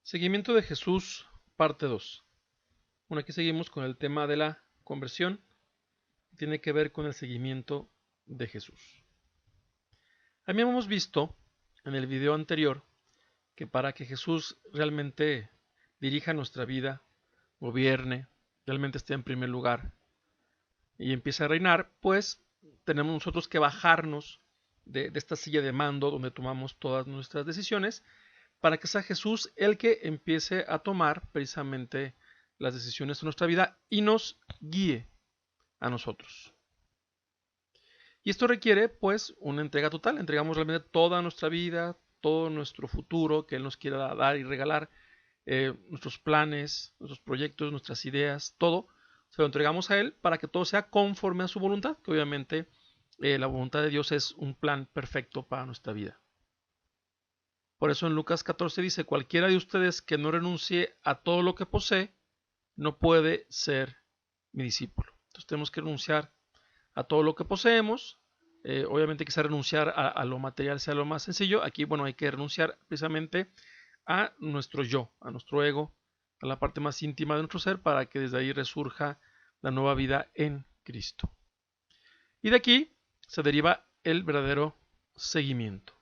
Seguimiento de Jesús, parte 2. Bueno, aquí seguimos con el tema de la conversión. Tiene que ver con el seguimiento de Jesús. También hemos visto en el video anterior que para que Jesús realmente dirija nuestra vida, gobierne, realmente esté en primer lugar y empiece a reinar, pues tenemos nosotros que bajarnos de esta silla de mando donde tomamos todas nuestras decisiones para que sea Jesús el que empiece a tomar precisamente las decisiones de nuestra vida y nos guíe a nosotros. Y esto requiere pues una entrega total, entregamos realmente toda nuestra vida, todo nuestro futuro que Él nos quiera dar y regalar, nuestros planes, nuestros proyectos, nuestras ideas, todo, se lo entregamos a Él para que todo sea conforme a su voluntad, que obviamente la voluntad de Dios es un plan perfecto para nuestra vida. Por eso en Lucas 14 dice, cualquiera de ustedes que no renuncie a todo lo que posee, no puede ser mi discípulo. Entonces tenemos que renunciar a todo lo que poseemos. Obviamente quizá renunciar a lo material sea lo más sencillo. Aquí, bueno, hay que renunciar precisamente a nuestro yo, a nuestro ego, a la parte más íntima de nuestro ser para que desde ahí resurja la nueva vida en Cristo. Y de aquí se deriva el verdadero seguimiento.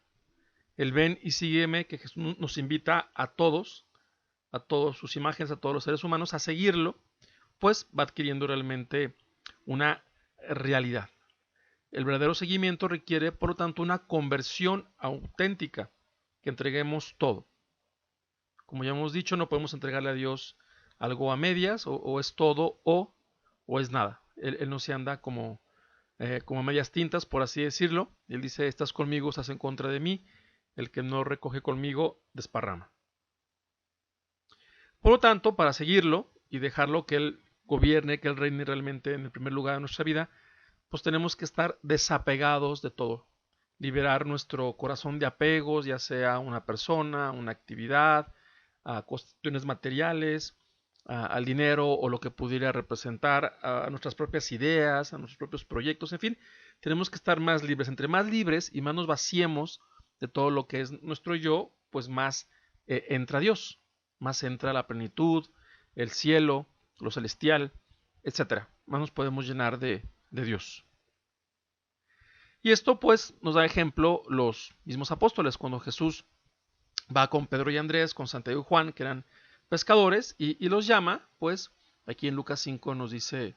El ven y sígueme que Jesús nos invita a todas sus imágenes, a todos los seres humanos, a seguirlo, pues va adquiriendo realmente una realidad. El verdadero seguimiento requiere, por lo tanto, una conversión auténtica, que entreguemos todo. Como ya hemos dicho, no podemos entregarle a Dios algo a medias, o es todo o es nada. Él no se anda como medias tintas, por así decirlo. Él dice, estás conmigo, estás en contra de mí. El que no recoge conmigo, desparrama. Por lo tanto, para seguirlo y dejarlo que Él gobierne, que Él reine realmente en el primer lugar de nuestra vida, pues tenemos que estar desapegados de todo. Liberar nuestro corazón de apegos, ya sea a una persona, a una actividad, a cuestiones materiales, al dinero o lo que pudiera representar, a nuestras propias ideas, a nuestros propios proyectos, en fin, tenemos que estar más libres. Entre más libres y más nos vaciemos de todo lo que es nuestro yo, pues más entra Dios, más entra la plenitud, el cielo, lo celestial, etcétera. Más nos podemos llenar de Dios. Y esto pues nos da ejemplo los mismos apóstoles, cuando Jesús va con Pedro y Andrés, con Santiago y Juan, que eran pescadores, y los llama, pues aquí en Lucas 5 nos dice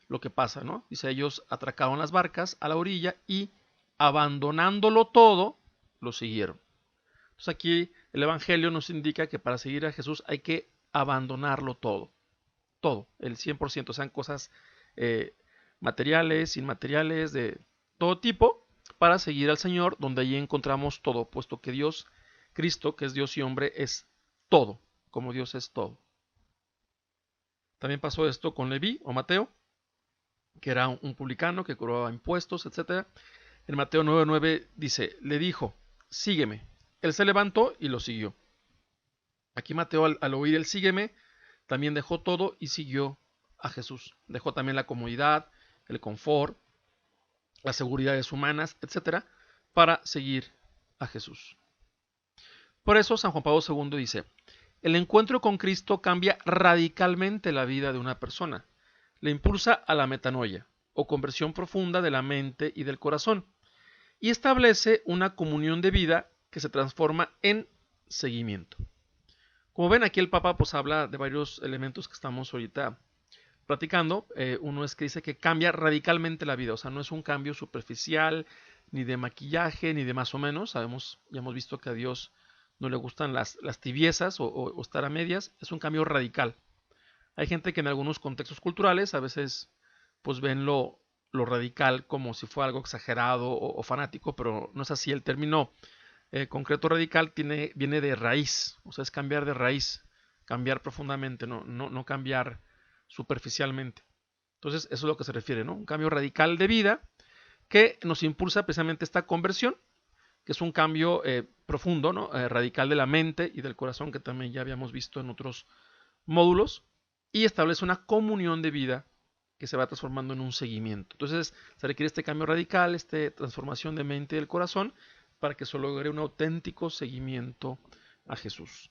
lo que pasa, ¿no? Dice, ellos atracaron las barcas a la orilla y abandonándolo todo, lo siguieron. Entonces aquí el Evangelio nos indica que para seguir a Jesús hay que abandonarlo todo, el 100%, sean cosas eh, materiales, inmateriales, de todo tipo, para seguir al Señor, donde allí encontramos todo, puesto que Dios, Cristo, que es Dios y hombre, es todo, como Dios es todo. También pasó esto con Leví o Mateo, que era un publicano que cobraba impuestos, etc. En Mateo 9:9 dice, le dijo, sígueme. Él se levantó y lo siguió. Aquí Mateo al oír el sígueme, también dejó todo y siguió a Jesús. Dejó también la comodidad, el confort, las seguridades humanas, etcétera, para seguir a Jesús. Por eso San Juan Pablo II dice, el encuentro con Cristo cambia radicalmente la vida de una persona. Le impulsa a la metanoia, o conversión profunda de la mente y del corazón, y establece una comunión de vida que se transforma en seguimiento. Como ven, aquí el Papa pues habla de varios elementos que estamos ahorita platicando. Uno es que dice que cambia radicalmente la vida, o sea, no es un cambio superficial, ni de maquillaje, ni de más o menos. Sabemos, ya hemos visto que a Dios no le gustan las tibiezas o estar a medias, es un cambio radical. Hay gente que en algunos contextos culturales a veces pues ven lo radical como si fuera algo exagerado o fanático, pero no es así. El término concreto radical viene de raíz, o sea, es cambiar de raíz, cambiar profundamente, no cambiar superficialmente. Entonces, eso es a lo que se refiere, ¿no? Un cambio radical de vida que nos impulsa precisamente esta conversión, que es un cambio profundo, ¿no? Radical de la mente y del corazón, que también ya habíamos visto en otros módulos, y establece una comunión de vida que se va transformando en un seguimiento. Entonces, se requiere este cambio radical, esta transformación de mente y del corazón, para que se logre un auténtico seguimiento a Jesús.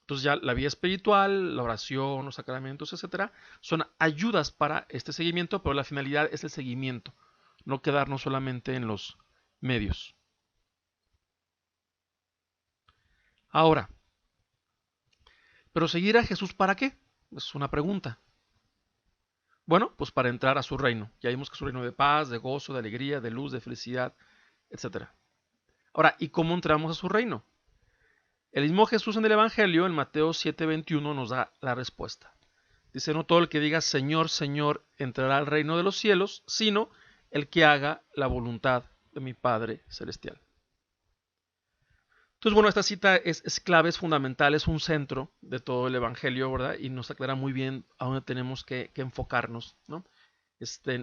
Entonces ya la vida espiritual, la oración, los sacramentos, etcétera, son ayudas para este seguimiento, pero la finalidad es el seguimiento, no quedarnos solamente en los medios. Ahora, ¿pero seguir a Jesús para qué? Es una pregunta. Bueno, pues para entrar a su reino. Ya vimos que es un reino de paz, de gozo, de alegría, de luz, de felicidad, etcétera. Ahora, ¿y cómo entramos a su reino? El mismo Jesús en el Evangelio, en Mateo 7:21, nos da la respuesta. Dice, no todo el que diga Señor, Señor, entrará al reino de los cielos, sino el que haga la voluntad de mi Padre Celestial. Entonces, bueno, esta cita es clave, es fundamental, es un centro de todo el Evangelio, ¿verdad? Y nos aclara muy bien a dónde tenemos que enfocarnos, ¿no?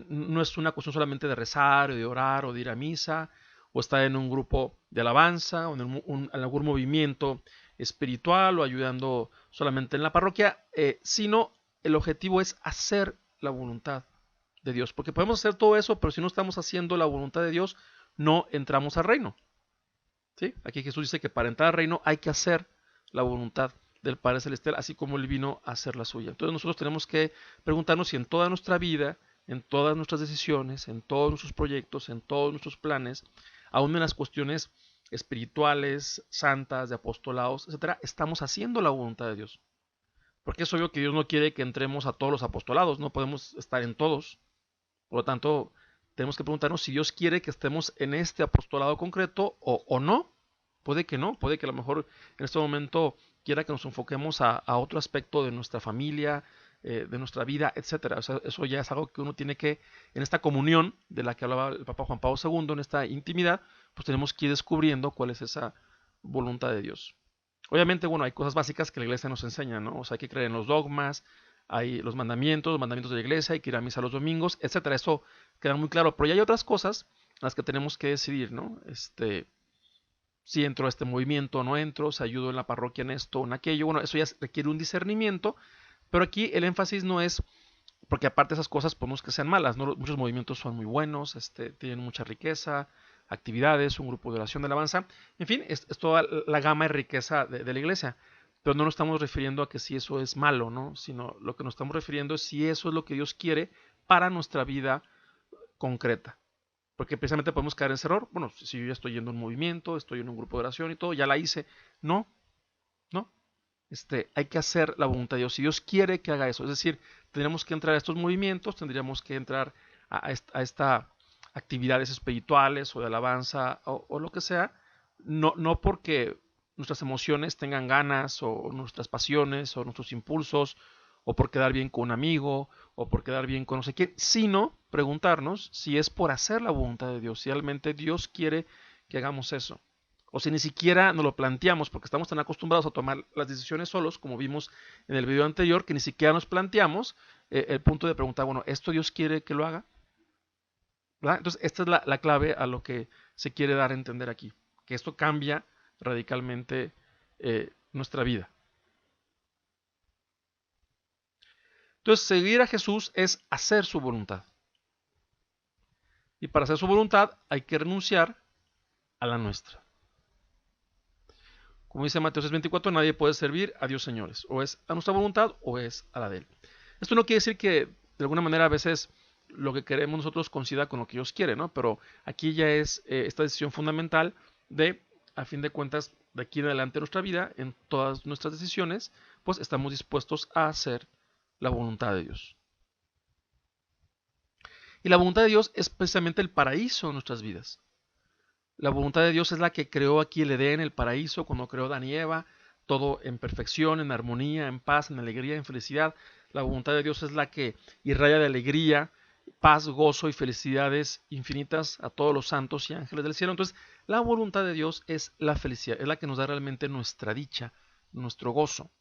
No es una cuestión solamente de rezar, o de orar, o de ir a misa, o estar en un grupo de alabanza, o en algún movimiento espiritual, o ayudando solamente en la parroquia, sino el objetivo es hacer la voluntad de Dios. Porque podemos hacer todo eso, pero si no estamos haciendo la voluntad de Dios, no entramos al reino. ¿Sí? Aquí Jesús dice que para entrar al reino hay que hacer la voluntad del Padre Celestial, así como Él vino a hacer la suya. Entonces nosotros tenemos que preguntarnos si en toda nuestra vida, en todas nuestras decisiones, en todos nuestros proyectos, en todos nuestros planes, aún en las cuestiones espirituales, santas, de apostolados, etcétera, estamos haciendo la voluntad de Dios. Porque es obvio que Dios no quiere que entremos a todos los apostolados, no podemos estar en todos. Por lo tanto, tenemos que preguntarnos si Dios quiere que estemos en este apostolado concreto o no. Puede que no, puede que a lo mejor en este momento quiera que nos enfoquemos a otro aspecto de nuestra familia, de nuestra vida, etcétera. O sea, eso ya es algo que uno tiene que, en esta comunión de la que hablaba el Papa Juan Pablo II, en esta intimidad, pues tenemos que ir descubriendo cuál es esa voluntad de Dios. Obviamente, bueno, hay cosas básicas que la iglesia nos enseña, ¿no? O sea, hay que creer en los dogmas, hay los mandamientos de la iglesia, hay que ir a misa los domingos, etcétera. Eso queda muy claro. Pero ya hay otras cosas en las que tenemos que decidir, ¿no? Si entro a este movimiento o no entro, si ayudo en la parroquia en esto o en aquello. Bueno, eso ya requiere un discernimiento, pero aquí el énfasis no es, porque aparte de esas cosas, pues no es que sean malas, ¿no? Muchos movimientos son muy buenos, tienen mucha riqueza, actividades, un grupo de oración de alabanza, en fin, es toda la gama y riqueza de la iglesia. Pero no nos estamos refiriendo a que si eso es malo, ¿no? Sino lo que nos estamos refiriendo es si eso es lo que Dios quiere para nuestra vida concreta. Porque precisamente podemos caer en ese error. Bueno, si yo ya estoy yendo a un movimiento, estoy en un grupo de oración y todo, ya la hice. No, no. Hay que hacer la voluntad de Dios. Si Dios quiere que haga eso, es decir, tendríamos que entrar a estos movimientos, tendríamos que entrar a esta actividades espirituales o de alabanza o lo que sea, no porque nuestras emociones tengan ganas o nuestras pasiones o nuestros impulsos o por quedar bien con un amigo o por quedar bien con no sé quién, sino preguntarnos si es por hacer la voluntad de Dios, si realmente Dios quiere que hagamos eso. O si ni siquiera nos lo planteamos porque estamos tan acostumbrados a tomar las decisiones solos, como vimos en el video anterior, que ni siquiera nos planteamos el punto de preguntar, bueno, ¿esto Dios quiere que lo haga? ¿Verdad? Entonces, esta es la clave a lo que se quiere dar a entender aquí, que esto cambia radicalmente nuestra vida. Entonces, seguir a Jesús es hacer su voluntad. Y para hacer su voluntad hay que renunciar a la nuestra. Como dice Mateo 6:24, nadie puede servir a Dios señores. O es a nuestra voluntad o es a la de Él. Esto no quiere decir que de alguna manera a veces lo que queremos nosotros coincida con lo que Dios quiere, ¿no? Pero aquí ya es esta decisión fundamental de, a fin de cuentas, de aquí en adelante en nuestra vida, en todas nuestras decisiones, pues estamos dispuestos a hacer la voluntad de Dios. Y la voluntad de Dios es precisamente el paraíso en nuestras vidas. La voluntad de Dios es la que creó aquí el Edén, el paraíso, cuando creó Adán y Eva, todo en perfección, en armonía, en paz, en alegría, en felicidad. La voluntad de Dios es la que irradia de alegría, paz, gozo y felicidades infinitas a todos los santos y ángeles del cielo. Entonces, la voluntad de Dios es la felicidad, es la que nos da realmente nuestra dicha, nuestro gozo.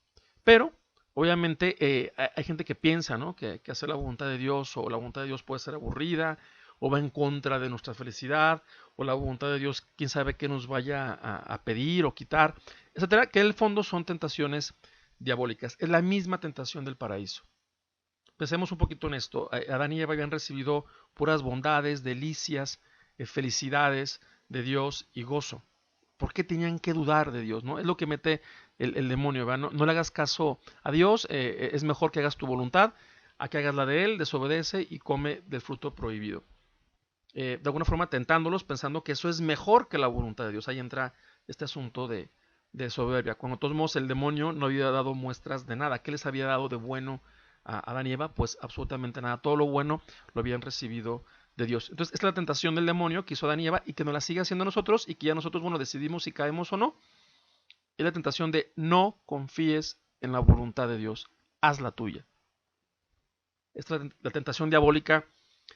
Pero, obviamente, hay gente que piensa, ¿no? Que hacer la voluntad de Dios o la voluntad de Dios puede ser aburrida, o va en contra de nuestra felicidad, o la voluntad de Dios, quién sabe qué nos vaya a pedir o quitar, etcétera, que en el fondo son tentaciones diabólicas. Es la misma tentación del paraíso. Pensemos un poquito en esto. Adán y Eva habían recibido puras bondades, delicias, felicidades de Dios y gozo. ¿Por qué tenían que dudar de Dios? ¿No? Es lo que mete el demonio, ¿verdad? No, no le hagas caso a Dios, es mejor que hagas tu voluntad, a que hagas la de Él, desobedece y come del fruto prohibido. De alguna forma tentándolos, pensando que eso es mejor que la voluntad de Dios. Ahí entra este asunto de soberbia. Cuando de todos modos el demonio no había dado muestras de nada. ¿Qué les había dado de bueno a Adán y Eva? Pues absolutamente nada. Todo lo bueno lo habían recibido de Dios. Entonces, esta es la tentación del demonio que hizo Adán y Eva y que nos la sigue haciendo a nosotros y que ya nosotros, bueno, decidimos si caemos o no. Es la tentación de no confíes en la voluntad de Dios. Haz la tuya. Esta es la tentación diabólica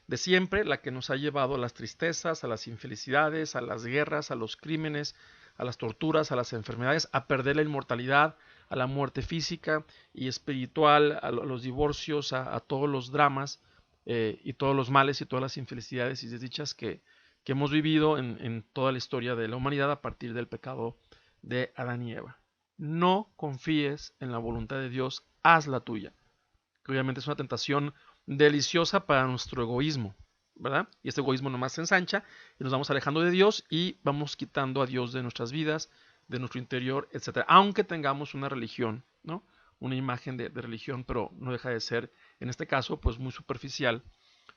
de siempre, la que nos ha llevado a las tristezas, a las infelicidades, a las guerras, a los crímenes, a las torturas, a las enfermedades, a perder la inmortalidad, a la muerte física y espiritual, a los divorcios, a todos los dramas y todos los males y todas las infelicidades y desdichas que hemos vivido en toda la historia de la humanidad a partir del pecado de Adán y Eva. No confíes en la voluntad de Dios, haz la tuya, que obviamente es una tentación deliciosa para nuestro egoísmo, ¿verdad? Y este egoísmo nomás se ensancha y nos vamos alejando de Dios y vamos quitando a Dios de nuestras vidas, de nuestro interior, etcétera. Aunque tengamos una religión, ¿no? Una imagen de religión, pero no deja de ser, en este caso, pues muy superficial,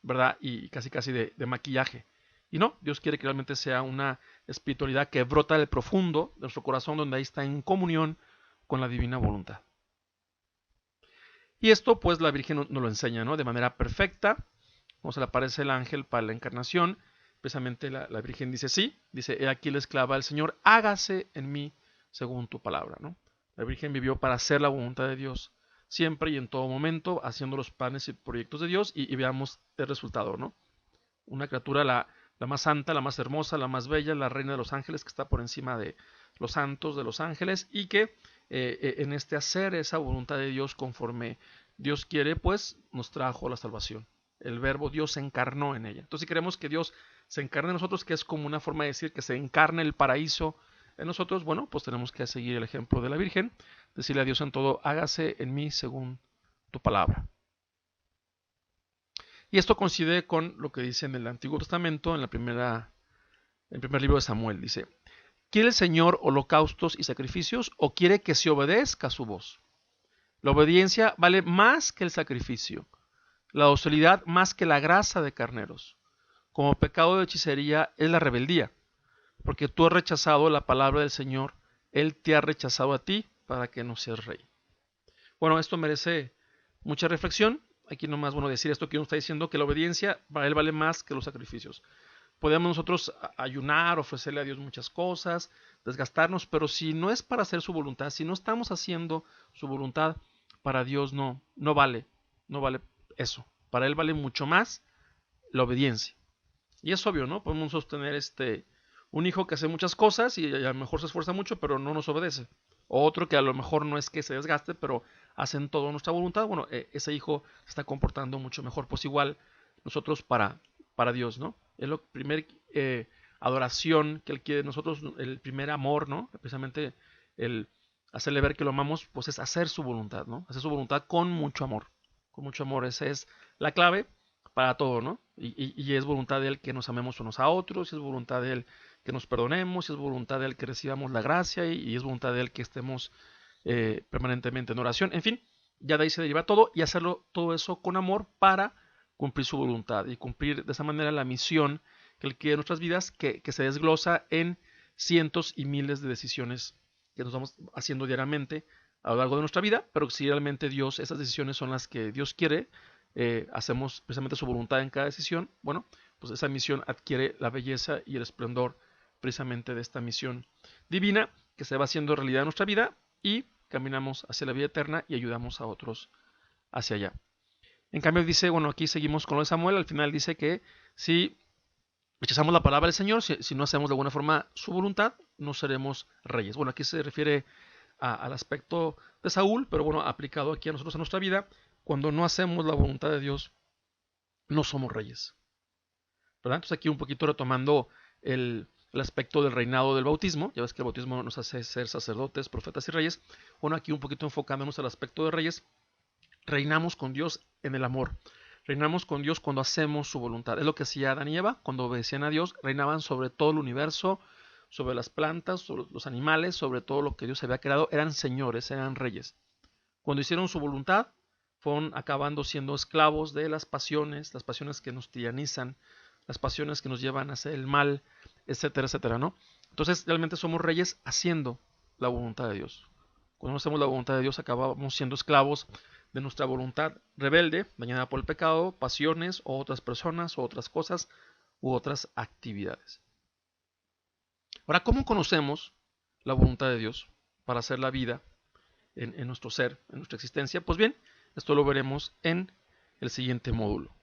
¿verdad? Y casi casi de maquillaje. Y no, Dios quiere que realmente sea una espiritualidad que brota del profundo de nuestro corazón, donde ahí está en comunión con la divina voluntad. Y esto pues la Virgen nos lo enseña, ¿no? De manera perfecta, como se le aparece el ángel para la encarnación, precisamente la Virgen dice sí, dice, he aquí la esclava del Señor, hágase en mí según tu palabra, ¿no? La Virgen vivió para hacer la voluntad de Dios, siempre y en todo momento, haciendo los planes y proyectos de Dios y veamos el resultado, ¿no? Una criatura la más santa, la más hermosa, la más bella, la reina de los ángeles, que está por encima de los santos, de los ángeles, y que en este hacer esa voluntad de Dios conforme Dios quiere, pues nos trajo la salvación. El verbo Dios se encarnó en ella. Entonces, si queremos que Dios se encarne en nosotros, que es como una forma de decir que se encarne el paraíso en nosotros, bueno, pues tenemos que seguir el ejemplo de la Virgen, decirle a Dios en todo, hágase en mí según tu palabra. Y esto coincide con lo que dice en el Antiguo Testamento, en el primer libro de Samuel. Dice, ¿quiere el Señor holocaustos y sacrificios o quiere que se obedezca a su voz? La obediencia vale más que el sacrificio, la docilidad más que la grasa de carneros. Como pecado de hechicería es la rebeldía, porque tú has rechazado la palabra del Señor, Él te ha rechazado a ti para que no seas rey. Bueno, esto merece mucha reflexión. Aquí nomás, bueno, decir esto que uno está diciendo, que la obediencia para Él vale más que los sacrificios. Podemos nosotros ayunar, ofrecerle a Dios muchas cosas, desgastarnos, pero si no es para hacer su voluntad, si no estamos haciendo su voluntad, para Dios no vale eso. Para Él vale mucho más la obediencia. Y es obvio, ¿no? Podemos sostener un hijo que hace muchas cosas y a lo mejor se esfuerza mucho, pero no nos obedece. O otro que a lo mejor no es que se desgaste, pero hacen todo nuestra voluntad. Bueno, ese hijo se está comportando mucho mejor. Pues igual nosotros para Dios, ¿no? Es la primera adoración que Él quiere de nosotros, el primer amor, ¿no? Precisamente el hacerle ver que lo amamos, pues es hacer su voluntad, ¿no? Hacer su voluntad con mucho amor. Con mucho amor. Esa es la clave para todo, ¿no? Y es voluntad de Él que nos amemos unos a otros, y es voluntad de Él que nos perdonemos, y es voluntad de Él que recibamos la gracia, y es voluntad de Él que estemos permanentemente en oración. En fin, ya de ahí se deriva todo, y hacerlo todo eso con amor para cumplir su voluntad, y cumplir de esa manera la misión que Él quiere en nuestras vidas, que se desglosa en cientos y miles de decisiones que nos vamos haciendo diariamente a lo largo de nuestra vida, pero si realmente Dios, esas decisiones son las que Dios quiere, hacemos precisamente su voluntad en cada decisión, bueno, pues esa misión adquiere la belleza y el esplendor precisamente de esta misión divina que se va haciendo realidad en nuestra vida y caminamos hacia la vida eterna y ayudamos a otros hacia allá. En cambio dice, bueno, aquí seguimos con lo de Samuel, al final dice que si rechazamos la palabra del Señor, si no hacemos de alguna forma su voluntad, no seremos reyes. Bueno, aquí se refiere al aspecto de Saúl, pero bueno, aplicado aquí a nosotros en nuestra vida, cuando no hacemos la voluntad de Dios, no somos reyes. ¿Verdad? Entonces aquí un poquito retomando el aspecto del reinado del bautismo, ya ves que el bautismo nos hace ser sacerdotes, profetas y reyes. Bueno, aquí un poquito enfocándonos al aspecto de reyes, reinamos con Dios en el amor. Reinamos con Dios cuando hacemos su voluntad. Es lo que hacía Adán y Eva, cuando obedecían a Dios, reinaban sobre todo el universo, sobre las plantas, sobre los animales, sobre todo lo que Dios había creado, eran señores, eran reyes. Cuando hicieron su voluntad, fueron acabando siendo esclavos de las pasiones que nos tiranizan, las pasiones que nos llevan a hacer el mal, etcétera, etcétera, ¿no? Entonces, realmente somos reyes haciendo la voluntad de Dios. Cuando no hacemos la voluntad de Dios, acabamos siendo esclavos de nuestra voluntad rebelde, dañada por el pecado, pasiones, o otras personas, o otras cosas, u otras actividades. Ahora, ¿cómo conocemos la voluntad de Dios para hacer la vida en nuestro ser, en nuestra existencia? Pues bien, esto lo veremos en el siguiente módulo.